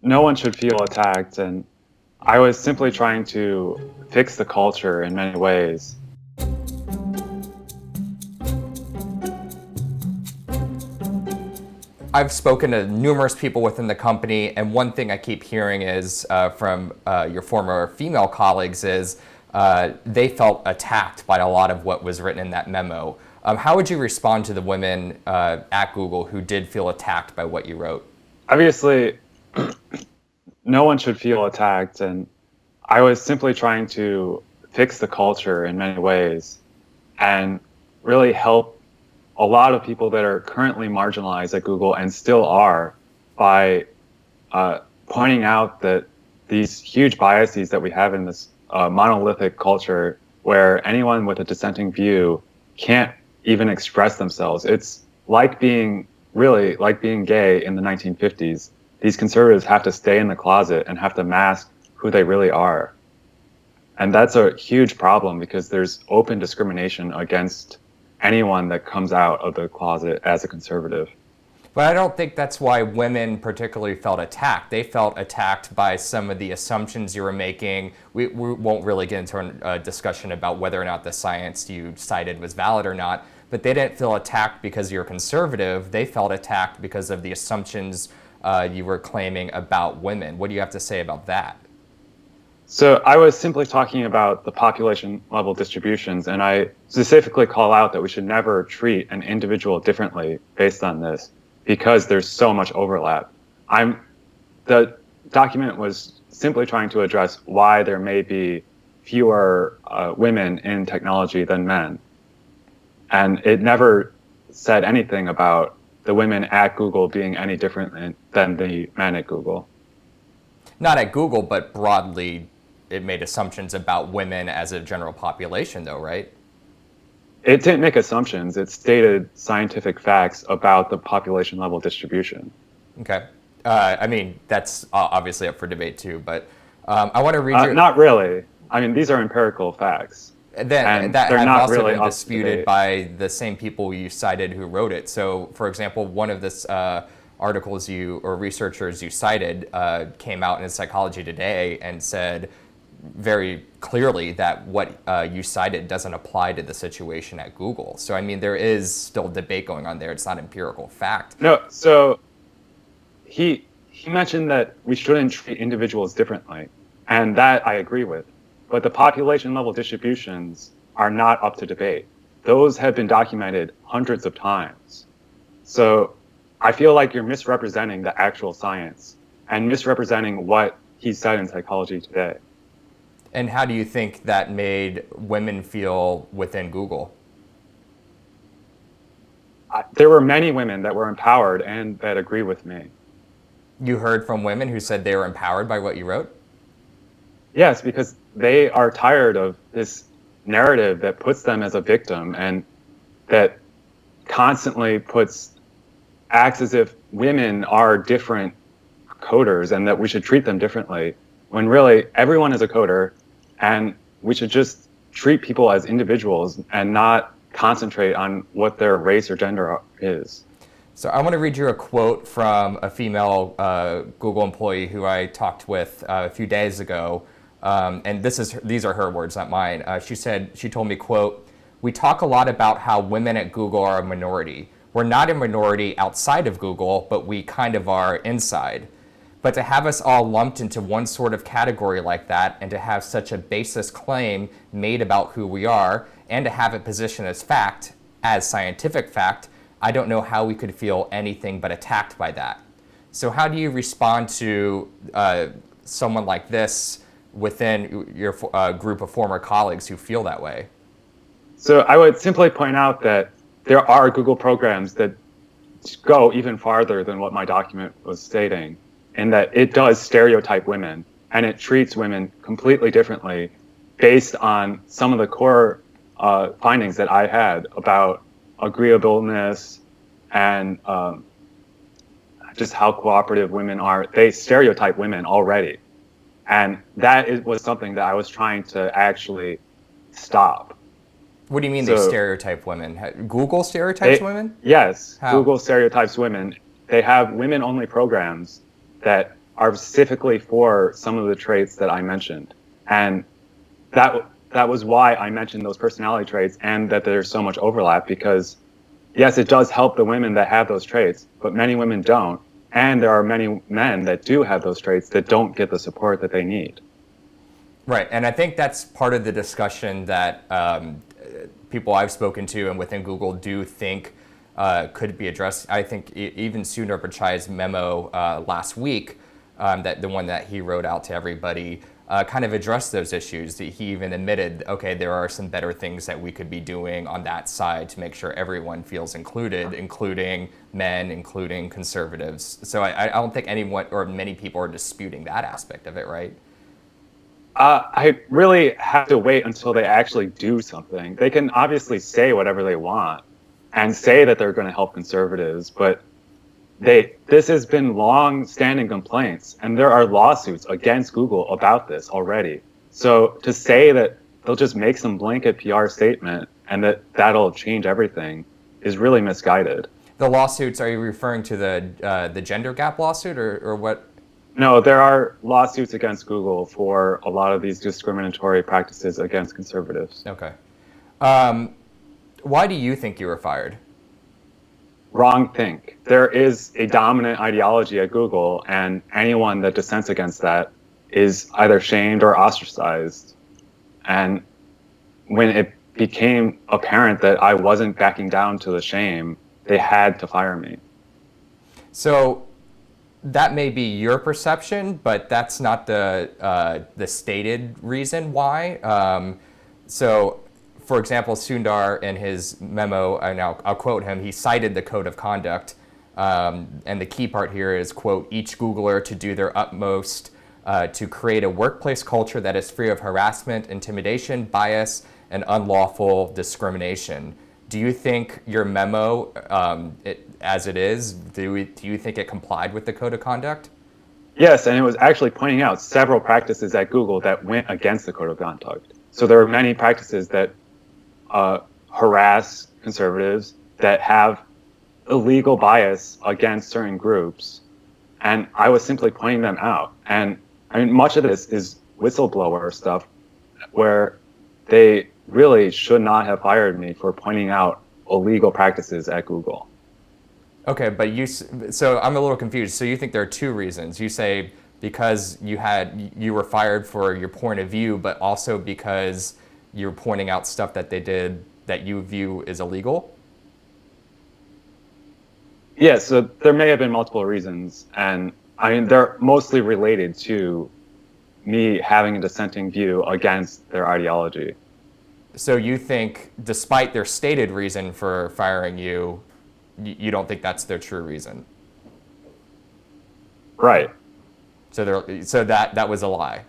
no one should feel attacked, and I was simply trying to fix the culture in many ways. I've spoken to numerous people within the company, and one thing I keep hearing is from your former female colleagues is they felt attacked by a lot of what was written in that memo. How would you respond to the women at Google who did feel attacked by what you wrote? Obviously, no one should feel attacked, and I was simply trying to fix the culture in many ways and really help a lot of people that are currently marginalized at Google and still are by pointing out that these huge biases that we have in this monolithic culture where anyone with a dissenting view can't even express themselves. It's like being gay in the 1950s. These conservatives have to stay in the closet and have to mask who they really are. And that's a huge problem because there's open discrimination against anyone that comes out of the closet as a conservative. But I don't think that's why women particularly felt attacked. They felt attacked by some of the assumptions you were making. We won't really get into a discussion about whether or not the science you cited was valid or not, but they didn't feel attacked because you're conservative. They felt attacked because of the assumptions you were claiming about women. What do you have to say about that? So I was simply talking about the population level distributions, and I specifically call out that we should never treat an individual differently based on this because there's so much overlap. The document was simply trying to address why there may be fewer women in technology than men. And it never said anything about the women at Google being any different than the men at Google. Not at Google, but broadly, it made assumptions about women as a general population, though, right? It didn't make assumptions. It stated scientific facts about the population level distribution. Okay. I mean, that's obviously up for debate, too, but I want to read you. Not really. I mean, these are empirical facts. That they're have not also really been disputed by the same people you cited who wrote it. So, for example, one of this articles or researchers you cited came out in Psychology Today and said very clearly that what you cited doesn't apply to the situation at Google. So, I mean, there is still debate going on there. It's not empirical fact. No, so he mentioned that we shouldn't treat individuals differently, and that I agree with. But the population level distributions are not up to debate. Those have been documented hundreds of times. So I feel like you're misrepresenting the actual science and misrepresenting what he said in Psychology Today. And how do you think that made women feel within Google? There were many women that were empowered and that agree with me. You heard from women who said they were empowered by what you wrote? Yes, because they are tired of this narrative that puts them as a victim and that constantly acts as if women are different coders and that we should treat them differently, when really everyone is a coder and we should just treat people as individuals and not concentrate on what their race or gender is. So I want to read you a quote from a female Google employee who I talked with a few days ago. And these are her words, not mine. She told me, quote, "We talk a lot about how women at Google are a minority. We're not a minority outside of Google, but we kind of are inside. But to have us all lumped into one sort of category like that and to have such a baseless claim made about who we are and to have it positioned as fact, as scientific fact, I don't know how we could feel anything but attacked by that." So how do you respond to someone like this within your group of former colleagues who feel that way? So I would simply point out that there are Google programs that go even farther than what my document was stating, in that it does stereotype women and it treats women completely differently based on some of the core findings that I had about agreeableness and just how cooperative women are. They stereotype women already. And that was something that I was trying to actually stop. What do you mean they stereotype women? Google stereotypes women? Yes, How? Google stereotypes women. They have women-only programs that are specifically for some of the traits that I mentioned. And that was why I mentioned those personality traits and that there's so much overlap, because yes, it does help the women that have those traits, but many women don't. And there are many men that do have those traits that don't get the support that they need. Right, and I think that's part of the discussion that people I've spoken to and within Google do think could be addressed. I think even Sundar Pichai's memo last week, that the one that he wrote out to everybody, kind of addressed those issues. He even admitted, okay, there are some better things that we could be doing on that side to make sure everyone feels included, including men, including conservatives. So I don't think anyone or many people are disputing that aspect of it, right? I really have to wait until they actually do something. They can obviously say whatever they want and say that they're going to help conservatives, but this has been long-standing complaints, and there are lawsuits against Google about this already. So to say that they'll just make some blanket PR statement and that'll change everything is really misguided. The lawsuits, are you referring to the gender gap lawsuit or what? No, there are lawsuits against Google for a lot of these discriminatory practices against conservatives. Okay. Why do you think you were fired? Wrong think. There is a dominant ideology at Google, and anyone that dissents against that is either shamed or ostracized. And when it became apparent that I wasn't backing down to the shame, they had to fire me. So that may be your perception, but that's not the stated reason why. So, for example, Sundar in his memo, and I'll quote him, he cited the code of conduct. And the key part here is, quote, each Googler to do their utmost to create a workplace culture that is free of harassment, intimidation, bias, and unlawful discrimination. Do you think your memo, as it is, do you think it complied with the code of conduct? Yes, and it was actually pointing out several practices at Google that went against the code of conduct. So there are many practices that harass conservatives, that have illegal bias against certain groups, and I was simply pointing them out. And I mean, much of this is whistleblower stuff, where they really should not have fired me for pointing out illegal practices at Google. Okay, but so I'm a little confused. So you think there are two reasons. You say because you were fired for your point of view, but also because you're pointing out stuff that they did that you view is illegal? Yeah, so there may have been multiple reasons, and I mean, they're mostly related to me having a dissenting view against their ideology. So you think, despite their stated reason for firing you, you don't think that's their true reason? Right. So that was a lie.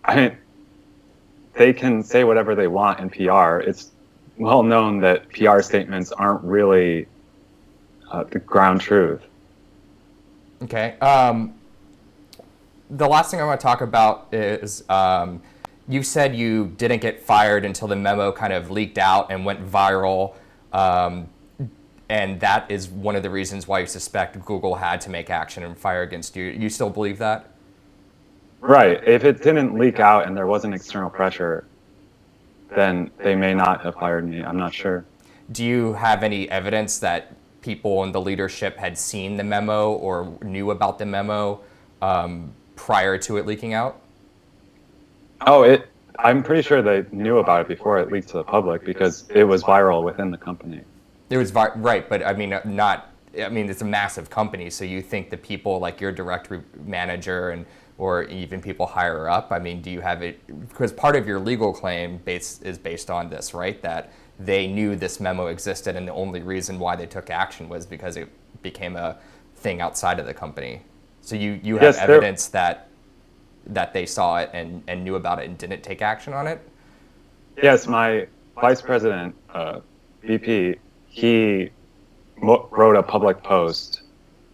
I mean, they can say whatever they want in PR. It's well known that PR statements aren't really the ground truth. Okay. The last thing I want to talk about is you said you didn't get fired until the memo kind of leaked out and went viral. And that is one of the reasons why you suspect Google had to make action and fire against you. You still believe that? Right. If it didn't leak out and there wasn't external pressure, then they may not have fired me. I'm not sure. Do you have any evidence that people in the leadership had seen the memo or knew about the memo prior to it leaking out? Oh, I'm pretty sure they knew about it before it leaked to the public because it was viral within the company. It was right, but I mean, it's a massive company, so you think the people like your direct manager or even people higher up, I mean, do you have it? Because part of your legal claim is based on this, right? That they knew this memo existed and the only reason why they took action was because it became a thing outside of the company. So you have evidence that they saw it and knew about it and didn't take action on it? Yes, my vice president, VP, he wrote a public post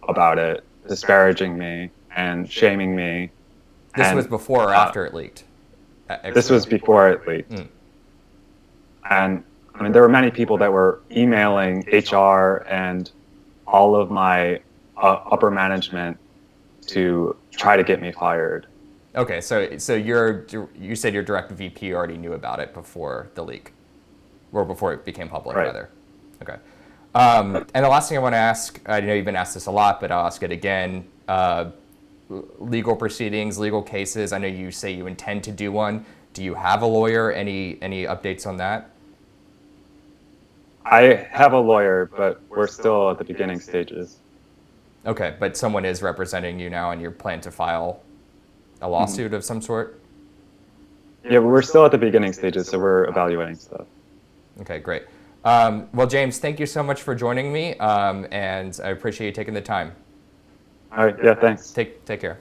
about it, disparaging me and shaming me. This was before or after it leaked? This was before it leaked. And I mean, there were many people that were emailing HR and all of my upper management to try to get me fired. Okay, so you said your direct VP already knew about it before the leak, or before it became public, Right. rather. Okay. And the last thing I want to ask, I know you've been asked this a lot, but I'll ask it again. Legal proceedings, legal cases. I know you say you intend to do one. Do you have a lawyer? Any updates on that? I have a lawyer, but we're still at the beginning stages. Okay, but someone is representing you now, and you plan to file a lawsuit of some sort? Yeah, we're still at the beginning stages, so we're evaluating stuff. Okay, great. Well, James, thank you so much for joining me, and I appreciate you taking the time. All right, yeah, thanks. Take care.